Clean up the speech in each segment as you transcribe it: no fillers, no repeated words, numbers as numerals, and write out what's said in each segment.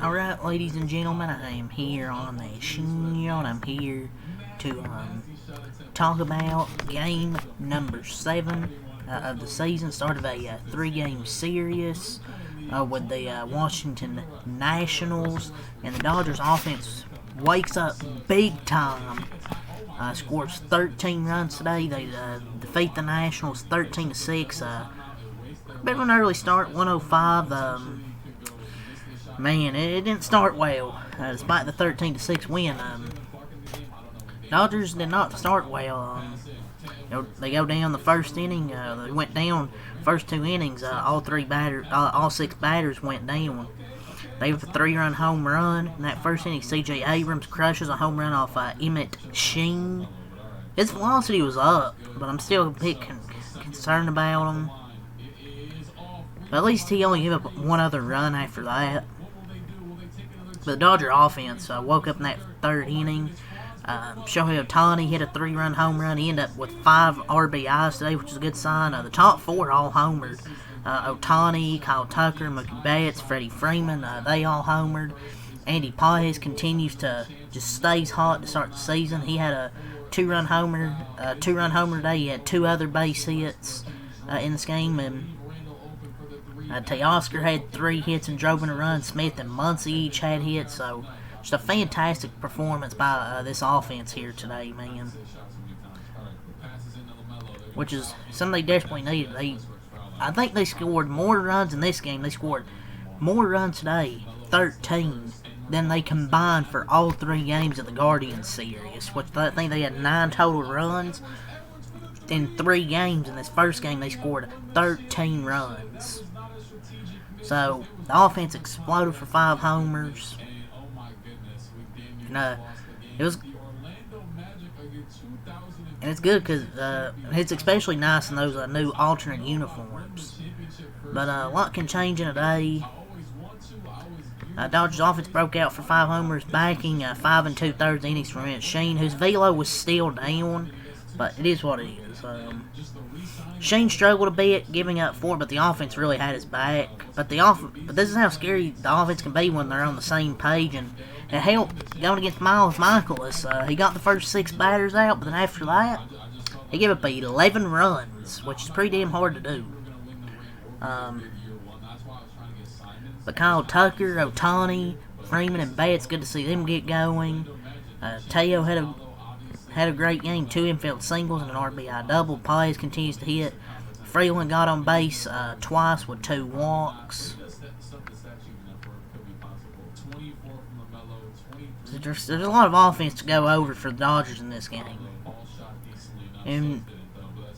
Alright, ladies and gentlemen, I am here on the show, and I'm here to talk about game number 7 of the season. Start of a 3-game series with the Washington Nationals, and the Dodgers offense wakes up big time. Scores 13 runs today. They defeat the Nationals 13-6. Bit of an early start, 105. Man, it didn't start well. Despite the 13-6 win, Dodgers did not start well. They go down the first inning. They went down first 2 innings. All 6 batters went down. They have a 3-run home run in that first inning. C.J. Abrams crushes a home run off Emmett Sheen. His velocity was up, but I'm still a bit concerned about him. But at least he only gave up one other run after that. But the Dodger offense woke up in that 3rd inning. Shohei Ohtani hit a 3-run home run. He ended up with 5 RBIs today, which is a good sign. The top 4 all homered. Ohtani, Kyle Tucker, Mookie Betts, Freddie Freeman, they all homered. Andy Pages continues to just stays hot to start the season. He had a 2-run homer today. He had 2 other base hits in this game, and Teoscar had 3 hits and drove in a run. Smith and Muncy each had hits, so just a fantastic performance by this offense here today, man. Which is something they desperately needed. I think they scored more runs in this game. They scored more runs today, 13, than they combined for all 3 games of the Guardians series, which I think they had 9 total runs. In 3 games, in this first game, they scored 13 runs. So, the offense exploded for 5 homers. And, it's good because it's especially nice in those new alternate uniforms. But a lot can change in a day. Dodgers offense broke out for 5 homers, backing 5 2/3 innings from Emmett Sheen, whose velo was still down, but it is what it is. Sheen struggled a bit, giving up 4, but the offense really had his back. But this is how scary the offense can be when they're on the same page, and it helped going against Miles Mikolas. He got the first 6 batters out, but then after that, he gave up 11 runs, which is pretty damn hard to do. But Kyle Tucker, Ohtani, Freeman, and Betts, good to see them get going. Teo had a great game, 2 infield singles and an RBI double. Pages continues to hit. Freeland got on base twice with 2 walks. So there's a lot of offense to go over for the Dodgers in this game. And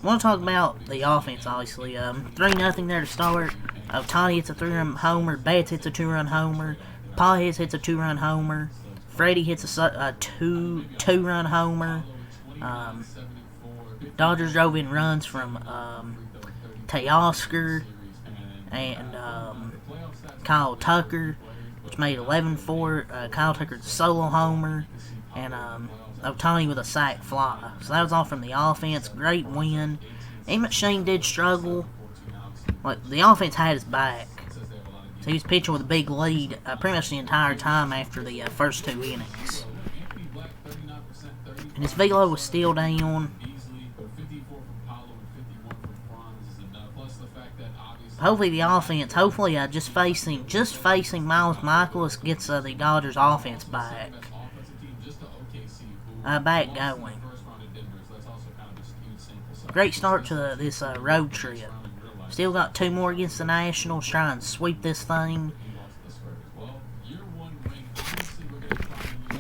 I want to talk about the offense, obviously. 3-0 there to start. Ohtani hits a 3-run homer. Betts hits a 2-run homer. Pages hits a 2-run homer. Freddie hits a 2-run homer. Dodgers drove in runs from Teoscar and Kyle Tucker, which made 11-4. Kyle Tucker's a solo homer, and Ohtani with a sac fly. So that was all from the offense. Great win. Emmett Sheen did struggle. The offense had his back. So he was pitching with a big lead pretty much the entire time after the first 2 innings. And his velo was still down. Hopefully the offense, just facing Miles Mikolas gets the Dodgers offense back going. Great start to this road trip. Still got 2 more against the Nationals, trying to sweep this thing.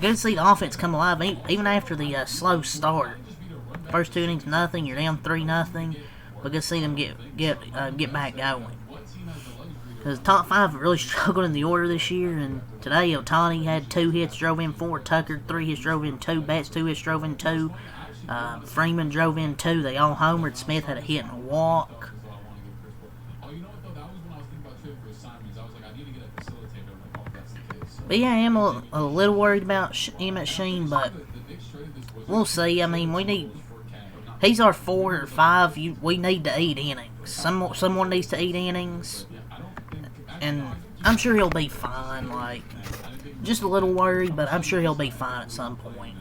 Good to see the offense come alive, even after the slow start. First 2 innings, nothing. You're down 3-0. But good to see them get back going. Because the top 5 have really struggled in the order this year, and today Ohtani had 2 hits, drove in 4. Tucker 3 hits, drove in 2. Betts 2 hits, drove in 2. Freeman drove in 2. They all homered. Smith had a hit and a walk. But yeah, I am a little worried about Emmett Sheen, but we'll see. I mean, he's our 4 or 5. We need to eat innings. Someone needs to eat innings. And I'm sure he'll be fine. Like, just a little worried, but I'm sure he'll be fine at some point.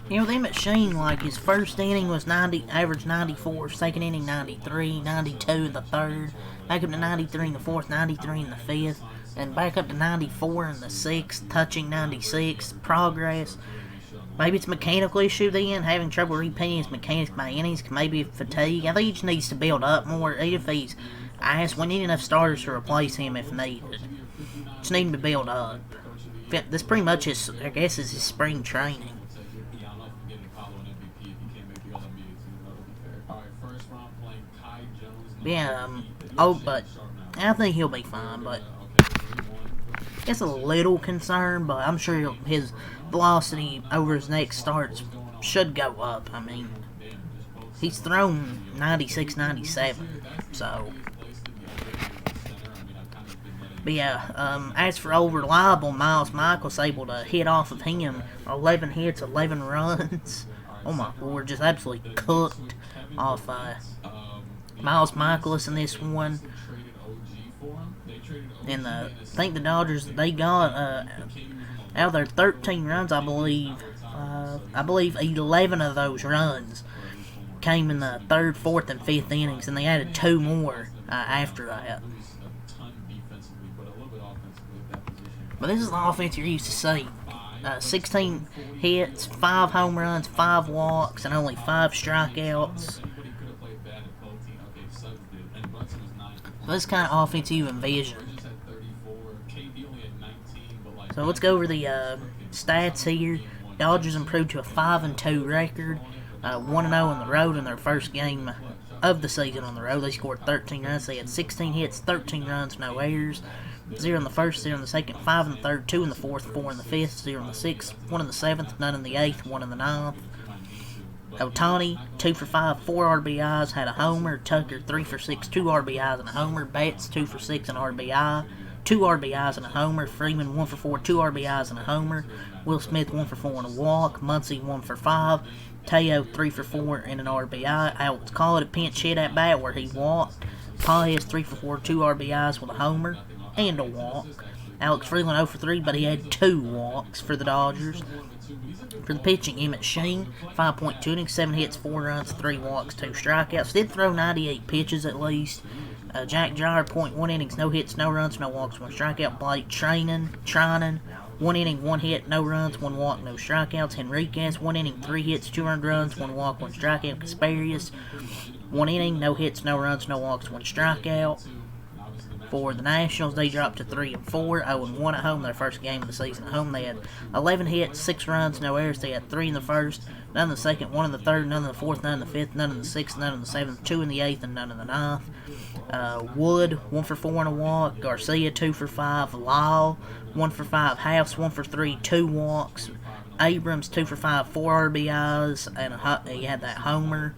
You know, them at Sheen, like, his first inning was 90, average 94, second inning 93, 92 in the third, back up to 93 in the fourth, 93 in the fifth, and back up to 94 in the sixth, touching 96, progress. Maybe it's a mechanical issue then, having trouble repeating his mechanics by innings, maybe fatigue. I think he just needs to build up more, even if he's asked. We need enough starters to replace him if needed. Just need him to build up. This pretty much is, I guess, is his spring training. Yeah, but I think he'll be fine, but it's a little concern, but I'm sure his velocity over his next starts should go up. I mean, he's thrown 96, 97, so. But yeah, as for old reliable, Miles Michaels able to hit off of him, 11 hits, 11 runs. Oh my lord, just absolutely cooked off Miles Michaelis in this one. And I think the Dodgers, they got out of their 13 runs, I believe 11 of those runs came in the third, fourth, and fifth innings, and they added 2 more after that. But this is the offense you're used to seeing. 16 hits, 5 home runs, 5 walks, and only 5 strikeouts. So this kind of offense you envision. So let's go over the stats here. Dodgers improved to a 5-2 record, 1-0 on the road in their first game of the season on the road. They scored 13 runs. They had 16 hits, 13 runs, no errors. 0 in the first, 0 in the second, 5 in the third, 2 in the fourth, 4 in the fifth, 0 in the sixth, 1 in the seventh, none in the eighth, 1 in the ninth. Ohtani, 2 for 5, 4 RBIs, had a homer. Tucker, 3 for 6, 2 RBIs and a homer. Betts, 2 for 6, an RBI, 2 RBIs and a homer. Freeman, 1 for 4, 2 RBIs and a homer. Will Smith, 1 for 4 and a walk. Muncy, 1 for 5. Teo, 3 for 4 and an RBI. Alex call it a pinch hit at bat where he walked. Paez, 3 for 4, 2 RBIs with a homer and a walk. Alex Freeland 0 for 3, but he had 2 walks for the Dodgers. For the pitching, Emmett Sheen, 5.2 innings, 7 hits, 4 runs, 3 walks, 2 strikeouts. Did throw 98 pitches at least. Jack Jar, 0.1 innings, no hits, no runs, no walks, 1 strikeout. Blake Trinan, 1 inning, 1 hit, no runs, 1 walk, no strikeouts. Henriquez, 1 inning, 3 hits, 2 earned runs, 1 walk, 1 strikeout. Casparius, 1 inning, no hits, no runs, no walks, 1 strikeout. For the Nationals, they dropped to 3-4, 0-1 at home. Their first game of the season at home. They had 11 hits, 6 runs, no errors. They had 3 in the first, none in the second, 1 in the third, none in the fourth, none in the fifth, none in the sixth, none in the seventh, 2 in the eighth, and none in the ninth. Wood, 1 for 4 and a walk. Garcia, 2 for 5. Lyle, 1 for 5. House, 1 for 3, 2 walks. Abrams, 2 for 5, 4 RBIs, and he had that homer.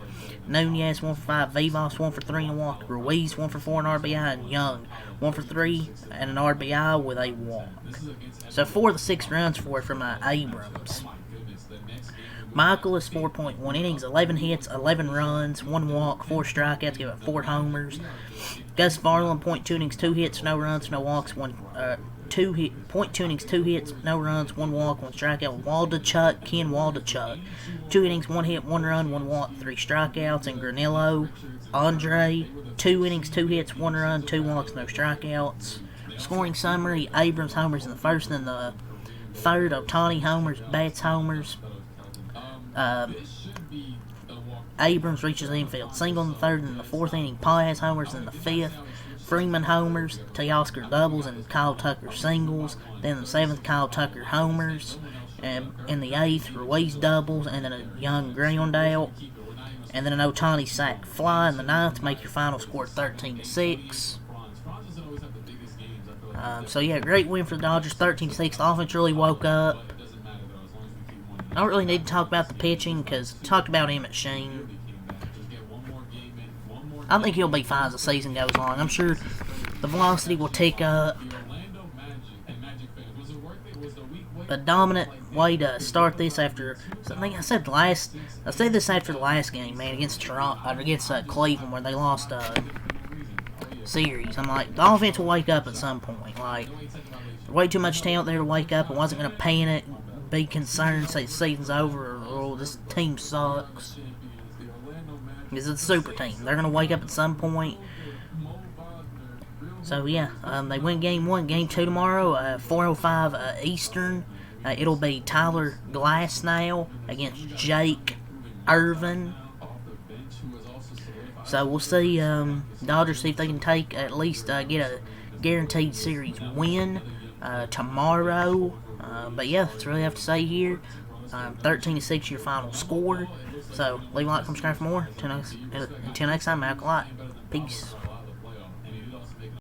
Nunez, 1 for 5. Vivas, 1 for 3 and a walk. Ruiz, 1 for 4 and an RBI. And Young, 1 for 3 and an RBI with a walk. So 4 of the 6 runs were from Abrams. Michaelis, 4.1 innings, 11 hits, 11 runs, 1 walk, 4 strikeouts, gave up 4 homers. Gus Varland, 0.2 innings, 2 hits, no runs, no walks, 0.2 innings, 2 hits, no runs, 1 walk, 1 strikeout. Ken Waldachuk, 2 innings, 1 hit, 1 run, 1 walk, 3 strikeouts. And Granillo, Andre, 2 innings, 2 hits, 1 run, 2 walks, no strikeouts. Scoring summary: Abrams homers in the first and the third. Ohtani homers, Betts homers. Abrams reaches the infield single in the third and the fourth inning. Paez homers in the fifth. Freeman homers, Teoscar doubles, and Kyle Tucker singles. Then in the seventh, Kyle Tucker homers. And in the eighth, Ruiz doubles, and then a Young ground out. And then an Ohtani sac fly in the ninth to make your final score 13-6. So yeah, great win for the Dodgers, 13-6. The offense really woke up. I don't really need to talk about the pitching because I talked about Emmett Sheen. I think he'll be fine as the season goes on. I'm sure the velocity will tick up. a dominant way to start this after. I think I said this after the last game, man, against Toronto, against Cleveland, where they lost series. I'm like, the offense will wake up at some point. Like, way too much talent there to wake up. I wasn't gonna panic, be concerned, say the season's over, or oh, this team sucks. Because it's a super team. They're gonna wake up at some point. So yeah, they win game 1. Game 2 tomorrow, 4:05 Eastern. It'll be Tyler Glasnow against Jake Irvin. So we'll see. Dodgers see if they can take at least get a guaranteed series win tomorrow. But yeah, that's really have to say here. 13-6 your final score. So leave a like, subscribe for more. Until next time, Malcolm Light. Peace.